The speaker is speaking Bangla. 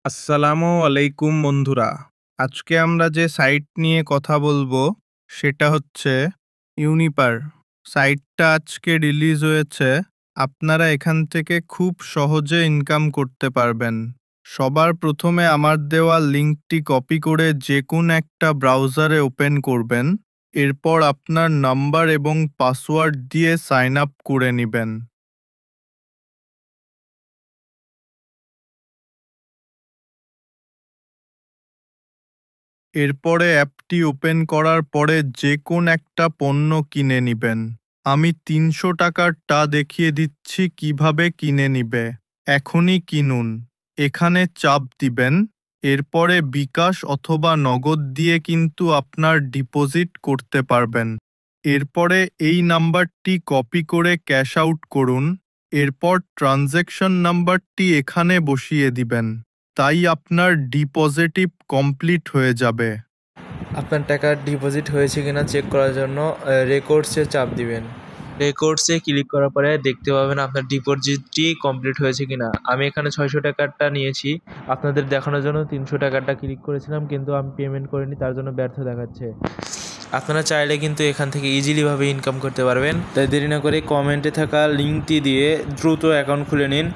আসসালামু আলাইকুম বন্ধুরা। আজকে আমরা যে সাইট নিয়ে কথা বলবো সেটা হচ্ছে ইউনিপার। সাইটটা আজকে রিলিজ হয়েছে। আপনারা এখান থেকে খুব সহজে ইনকাম করতে পারবেন। সবার প্রথমে আমার দেওয়া লিঙ্কটি কপি করে যে কোনো একটা ব্রাউজারে ওপেন করবেন। এরপর আপনার নাম্বার এবং পাসওয়ার্ড দিয়ে সাইন আপ করে নেবেন। এরপরে অ্যাপটি ওপেন করার পরে যে কোন একটা পণ্য কিনে নিবেন। আমি ৩০০ টাকারটা দেখিয়ে দিচ্ছি কিভাবে কিনে নিবে। এখনই কিনুন। এখানে চাপ দিবেন। এরপরে বিকাশ অথবা নগদ দিয়ে কিন্তু আপনার ডিপোজিট করতে পারবেন। এরপরে এই নাম্বারটি কপি করে ক্যাশ আউট করুন। এরপর ট্রানজ্যাকশন নাম্বারটি এখানে বসিয়ে দিবেন। তাই আপনার ডিপোজিটিভ কমপ্লিট হয়ে যাবে। আপনার টাকা ডিপোজিট হয়েছে কিনা চেক করার জন্য রেকর্ডসে চাপ দিবেন। রেকর্ডসে ক্লিক করার পরে দেখতে পাবেন আপনার ডিপোজিটটি কমপ্লিট হয়েছে কিনা। আমি এখানে 600 টাকারটা নিয়েছি, আপনাদের দেখানোর জন্য 300 টাকারটা ক্লিক করেছিলাম, কিন্তু আমি পেমেন্ট করিনি, তার জন্য ব্যর্থ দেখাচ্ছে। আপনারা চাইলে কিন্তু এখান থেকে ইজিলিভাবে ইনকাম করতে পারবেন। তাই দেরি না করে কমেন্টে থাকা লিঙ্কটি দিয়ে দ্রুত অ্যাকাউন্ট খুলে নিন।